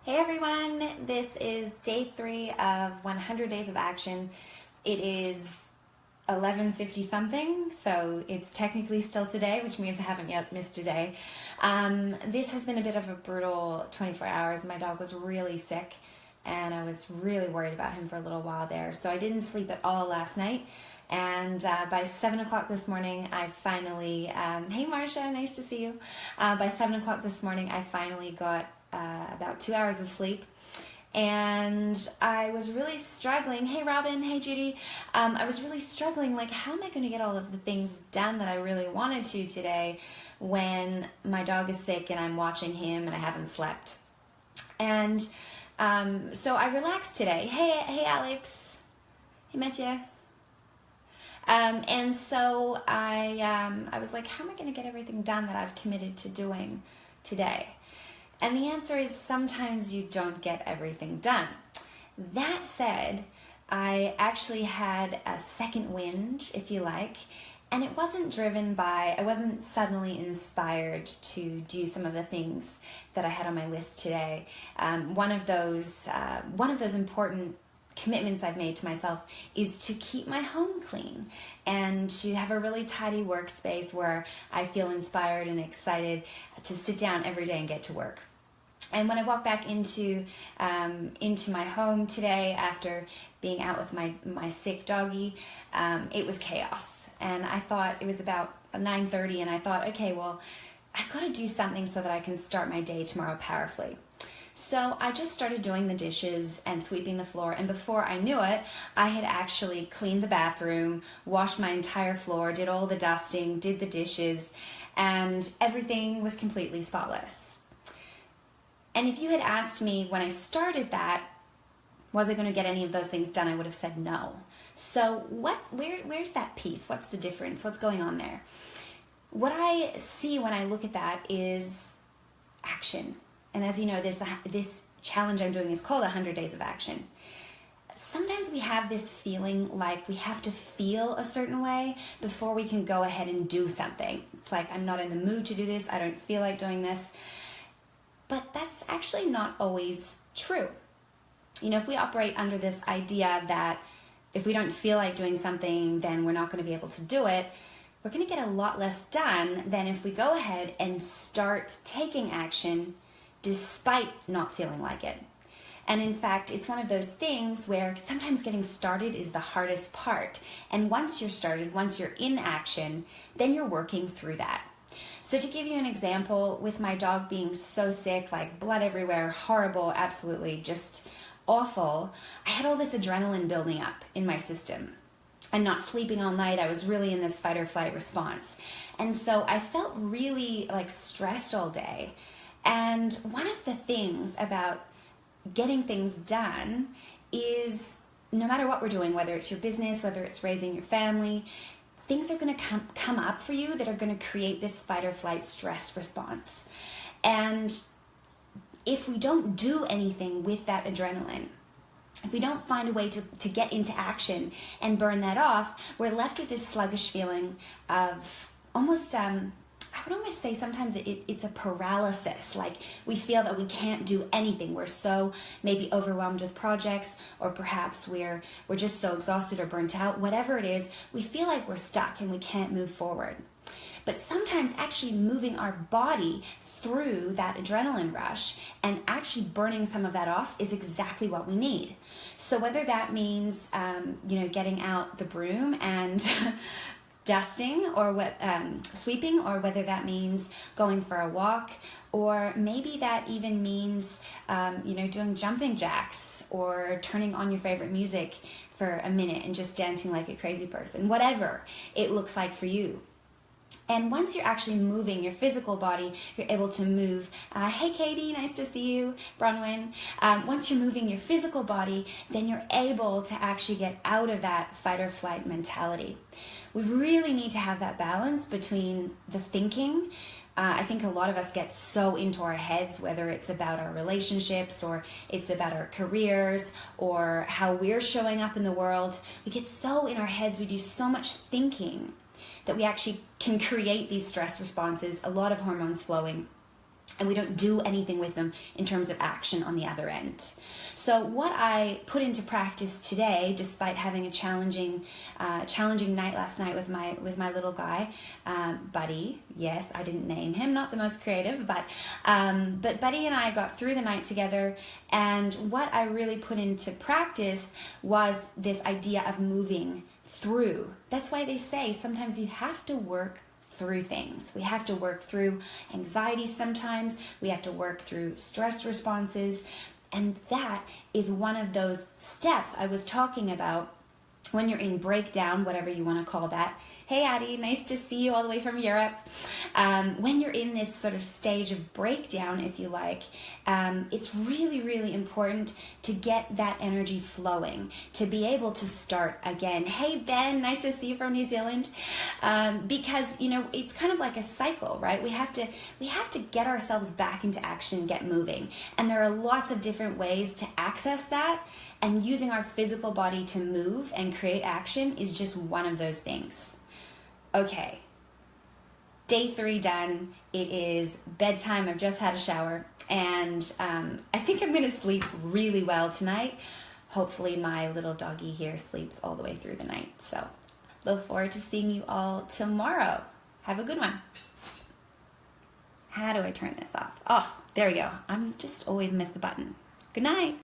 Hey everyone, this is day 3 of 100 Days of Action. It is 11:50 something, so it's technically still today, which means I haven't yet missed a day. This has been a bit of a brutal 24 hours. My dog was really sick and I was really worried about him for a little while there, so I didn't sleep at all last night. And by 7 o'clock this morning, I finally, hey Marcia, nice to see you. By 7 o'clock this morning, I finally got about 2 hours of sleep. And I was really struggling. Hey Robin, hey Judy. I was really struggling, like, how am I going to get all of the things done that I really wanted to today when my dog is sick and I'm watching him and I haven't slept? And so I relaxed today. Hey Alex. Hey Mathieu. And so I was like, how am I going to get everything done that I've committed to doing today? And the answer is sometimes you don't get everything done. That said, I actually had a second wind, if you like, and it wasn't driven by, I wasn't suddenly inspired to do some of the things that I had on my list today. One of those important commitments I've made to myself is to keep my home clean and to have a really tidy workspace where I feel inspired and excited to sit down every day and get to work. And when I walked back into my home today after being out with my sick doggy, it was chaos. And I thought it was about 9:30, and I thought, okay, well, I've got to do something so that I can start my day tomorrow powerfully. So I just started doing the dishes and sweeping the floor, and before I knew it, I had actually cleaned the bathroom, washed my entire floor, did all the dusting, did the dishes, and everything was completely spotless. And if you had asked me when I started that, was I going to get any of those things done, I would have said no. So where's that piece? What's the difference? What's going on there? What I see when I look at that is action. And as you know, this challenge I'm doing is called 100 Days of Action. Sometimes we have this feeling like we have to feel a certain way before we can go ahead and do something. It's like, I'm not in the mood to do this. I don't feel like doing this. But that's actually not always true. You know, if we operate under this idea that if we don't feel like doing something, then we're not going to be able to do it, we're going to get a lot less done than if we go ahead and start taking action despite not feeling like it. And in fact, it's one of those things where sometimes getting started is the hardest part. And once you're started, once you're in action, then you're working through that. So to give you an example, with my dog being so sick, like blood everywhere, horrible, absolutely just awful, I had all this adrenaline building up in my system. And not sleeping all night, I was really in this fight or flight response. And so I felt really like stressed all day. And one of the things about getting things done is no matter what we're doing, whether it's your business, whether it's raising your family, things are going to come up for you that are going to create this fight or flight stress response. And if we don't do anything with that adrenaline, if we don't find a way to get into action and burn that off, we're left with this sluggish feeling of almost, I would almost say sometimes it's a paralysis. Like we feel that we can't do anything. We're so maybe overwhelmed with projects, or perhaps we're just so exhausted or burnt out. Whatever it is, we feel like we're stuck and we can't move forward. But sometimes actually moving our body through that adrenaline rush and actually burning some of that off is exactly what we need. So whether that means, getting out the broom and dusting or sweeping, or whether that means going for a walk, or maybe that even means doing jumping jacks or turning on your favorite music for a minute and just dancing like a crazy person, whatever it looks like for you. And once you're actually moving your physical body, you're able to move. Hey Katie, nice to see you, Bronwyn. Once you're moving your physical body, then you're able to actually get out of that fight or flight mentality. We really need to have that balance between the thinking. I think a lot of us get so into our heads, whether it's about our relationships or it's about our careers or how we're showing up in the world. We get so in our heads, we do so much thinking that we actually can create these stress responses, a lot of hormones flowing. and we don't do anything with them in terms of action on the other end. So what I put into practice today, despite having a challenging night last night with my little guy, Buddy. Yes, I didn't name him, not the most creative, but Buddy and I got through the night together, and what I really put into practice was this idea of moving through. That's why they say sometimes you have to work through things. We have to work through anxiety sometimes. We have to work through stress responses. And that is one of those steps I was talking about when you're in breakdown, whatever you want to call that. Hey, Addie, nice to see you all the way from Europe. When you're in this sort of stage of breakdown, if you like, it's really, really important to get that energy flowing, to be able to start again. Hey, Ben, nice to see you from New Zealand. Because, it's kind of like a cycle, right? We have to get ourselves back into action, get moving. And there are lots of different ways to access that. And using our physical body to move and create action is just one of those things. Okay, day 3 done. It is bedtime. I've just had a shower, and I think I'm going to sleep really well tonight. Hopefully my little doggy here sleeps all the way through the night. So look forward to seeing you all tomorrow. Have a good one. How do I turn this off? Oh, there we go. I'm just always miss the button. Good night.